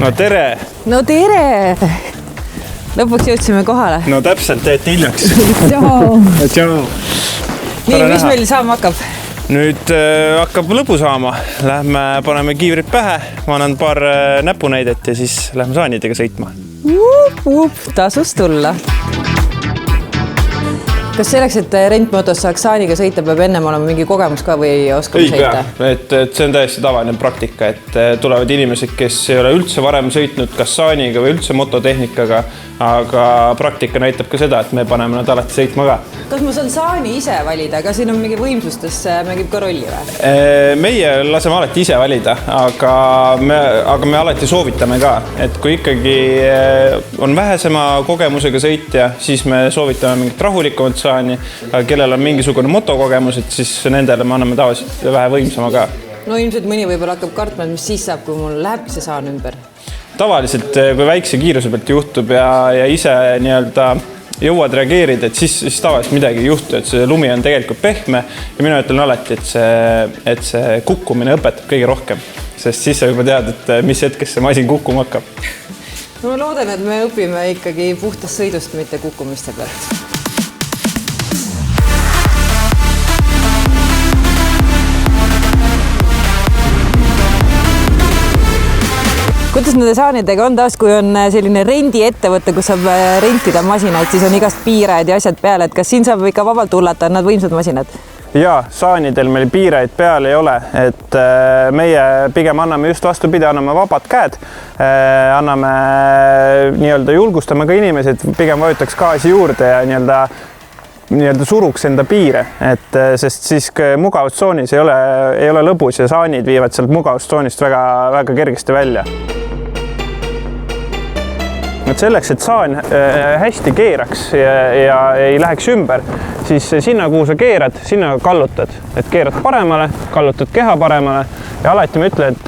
No tere! No tere! Lõpuks jõudsime kohale. No täpselt, teete hiljaks. Tšau! Tšau! Nii, mis meil saama hakkab? Nüüd hakkab lõbu saama. Lähme paneme kiivrid pähe, ma annan paar näpunäidet ja siis lähme saanidega sõitma. Tasus tulla. Kas selleks, et rentmotos saaks saaniga sõita, peab ennem olema mingi kogemus ka või oskama sõita? Ei pea, et see on täiesti tavaline praktika, et tulevad inimesed, kes ei ole üldse varem sõitnud kas saaniga või üldse mototehnikaga, aga praktika näitab ka seda, et me paneme nad alati sõitma ka. Kas ma saan saani ise valida, aga siin on mingi võimsustes mängib ka rolli või? Meie laseme alati ise valida, aga me alati soovitame ka, et kui ikkagi on vähesema kogemusega sõitja, siis me soovitame mingit rahulikumat saani, aga kellel on mingisugune motokogemus, et siis nendele me anname tavaliselt vähe võimsama ka. No ilmselt mõni võib-olla hakkab kartma, et mis siis saab, kui mul läheb see saan ümber. Tavaliselt, kui väikse kiiruse pealt juhtub ja ise nii-öelda jõuad reageerida, et siis tavaliselt midagi ei juhtu, et see lumi on tegelikult pehme ja mina ütlen alati, et see kukkumine õpetab kõige rohkem, sest siis sa juba tead, et mis hetkest see masin kukkuma hakkab. No ma loodan, et me õpime ikkagi puhtast sõidust, mitte kukkumiste pealt. Kuidas nende saanidega on taas, kui on selline rendiettevõte, kus saab rentida masinaid, siis on igast piirajad ja asjad peale, et kas siin saab ikka vabalt tullata, on nad võimsad masinad? Jaa, saanidel meil piirajaid peal ei ole, et meie pigem anname just vastupidi, anname vabad käed, anname nii-öelda julgustame ka inimesed, pigem vajutaks gaasi juurde ja nii-öelda suruks enda piire, et sest siis mugavustsoonis ei ole lõbus ja saanid viivad sealt mugavustsoonist väga kergesti välja. Et selleks, et saan hästi keeraks ja ei läheks ümber, siis sinna, kuhu sa keerad, sinna kallutad. Et keerad paremale, kallutad keha paremale ja alati ma ütlen, et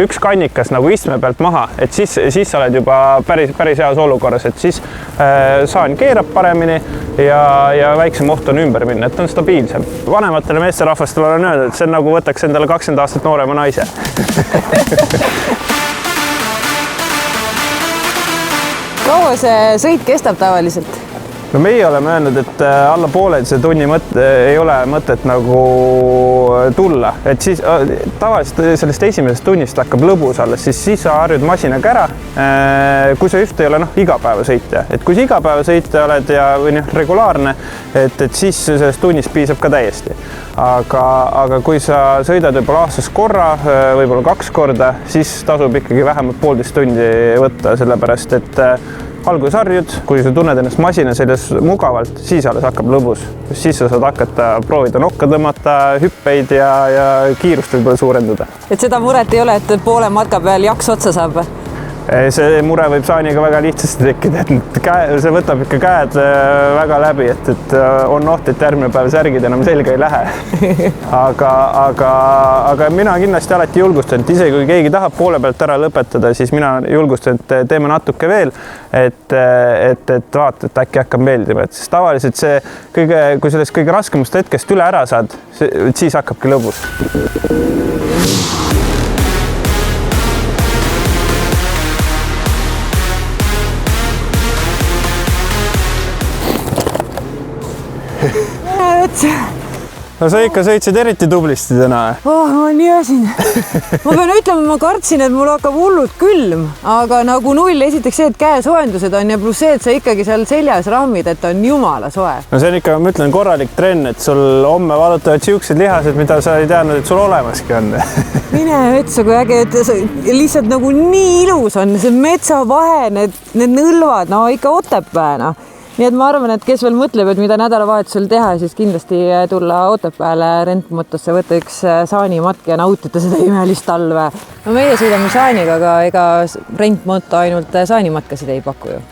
üks kannikas nagu istme pealt maha, et siis sa oled juba päris heas olukorras, et siis saan keerab paremini ja väiksem oht on ümber minna, et on stabiilsem. Vanematele meesterahvastele olen öeldud, et see on nagu võtaks endale 20 aastat noorema naise. Kaua see sõit kestab tavaliselt? No meie oleme öelnud, et alla poolelise tunni ei ole mõtet nagu tulla, et siis tavaliselt sellest esimesest tunnist hakkab lõbus alles, siis sa harjud masinaga ära, kui sa just ei ole igapäevasõitja. Et kui sa igapäevasõitja oled või regulaarne, et siis sellest tunnist piisab ka täiesti. Aga kui sa sõidad võib-olla aastas korra, võib-olla 2 korda, siis tasub ikkagi vähemalt 1,5 tundi võtta, sellepärast et alguses harjud, kui sa tunned ennast masina seljas mugavalt, siis alles hakkab lõbus. Siis sa saad hakata proovida nokka tõmmata, hüppeid ja kiirust võib-olla suurendada. Et seda muret ei ole, et poole matka peal jaks otsa saab? See mure võib saaniga väga lihtsasti tekkida, et see võtab ikka käed väga läbi, et on oht, et järgmine päev särgid enam selga ei lähe. Aga mina kindlasti alati julgustan, et isegi kui keegi tahab poole pealt ära lõpetada, siis mina julgustan, et teeme natuke veel, et vaata, et äkki hakkab meeldima. Sest tavaliselt kui sellest kõige raskemast hetkest üle ära saad, siis hakkabki lõbus. No sa ikka sõitsid eriti tublisti täna. Ma nii äsin. Ma pean ütlema, ma kartsin, et mul hakkab hullult külm, aga nagu null esiteks see, et käesoojendused on ja pluss see, et sa ikkagi seal seljas rammid, et on jumala soe. No see on ikka, ma ütlen, korralik trenn, et sul homme valutavad siuksed lihased, mida sa ei teadnud, et sul olemaski on. Mine metsa, kui äge, et lihtsalt nagu nii ilus on, see metsavahe, need nõlvad, no ikka Otepääna. Nii et ma arvan, et kes veel mõtleb, et mida nädalavahetusel teha, siis kindlasti tulla Otepääle rentmotosse, võtta üks saanimatk ja nautida seda imelist talve. No meie sõidame saaniga, aga ega rentmoto ainult saanimatkasid ei paku ju.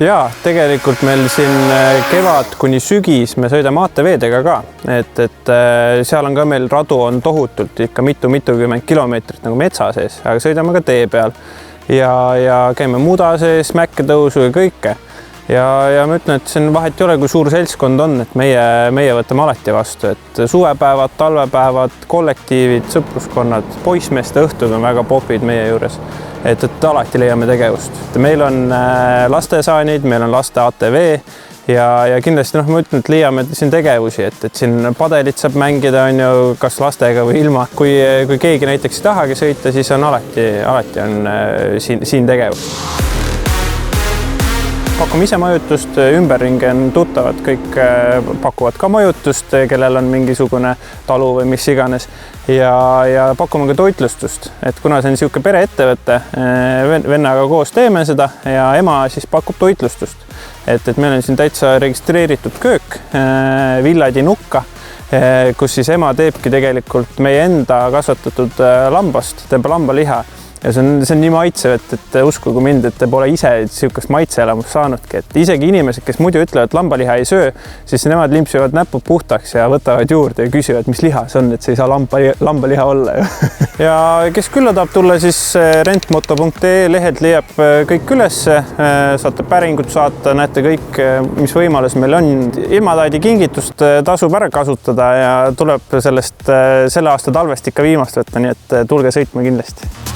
Jaa, tegelikult meil siin kevad kuni sügis me sõidame ATV-dega ka, et seal on ka meil radu on tohutult ikka mitukümmend kilomeetrit nagu metsa sees, aga sõidame ka tee peal ja käime muda sees, mäkketõusu ja kõike. Ja ma ütlen, et siin vahet ei ole, kui suur seltskond on, et meie võtame alati vastu, et suvepäevad, talvepäevad, kollektiivid, sõpruskonnad, poissmeeste õhtud on väga popid meie juures. et alati leiame tegevust. Meil on lastesaanid, meil on laste ATV ja kindlasti ma ütlen, et leiame siin tegevusi, et siin padelit saab mängida, on ju, kas lastega või ilma. Kui keegi näiteks ei tahagi sõita, siis on alati on siin tegevust. Pakume ise majutust, ümberringi on tuttavad, kõik pakuvad ka majutust, kellel on mingisugune talu või mis iganes. Ja pakume ka toitlustust, et kuna see on niisugune pereettevõte, vennaga koos teeme seda ja ema siis pakub toitlustust. Et meil on siin täitsa registreeritud köök, Villadi Nukka, kus siis ema teebki tegelikult meie enda kasvatatud lambast, teeb lambaliha. Ja see on nii maitsev, et uskuge mind, et te pole ise niisugust maitseelamust saanudki. Et isegi inimesed, kes muidu ütlevad, et lambaliha ei söö, siis nemad limpsivad näpud puhtaks ja võtavad juurde ja küsivad, mis liha see on, et see ei saa lambaliha olla. Ja kes külla tahab tulla, siis rentmoto.ee lehelt leiab kõik üles, saate päringut saata, näete kõik, mis võimalus meil on. Ilmataadi kingitust tasub ära kasutada ja tuleb sellest selle aasta talvest ikka viimast võtta, nii et tulge sõitma kindlasti.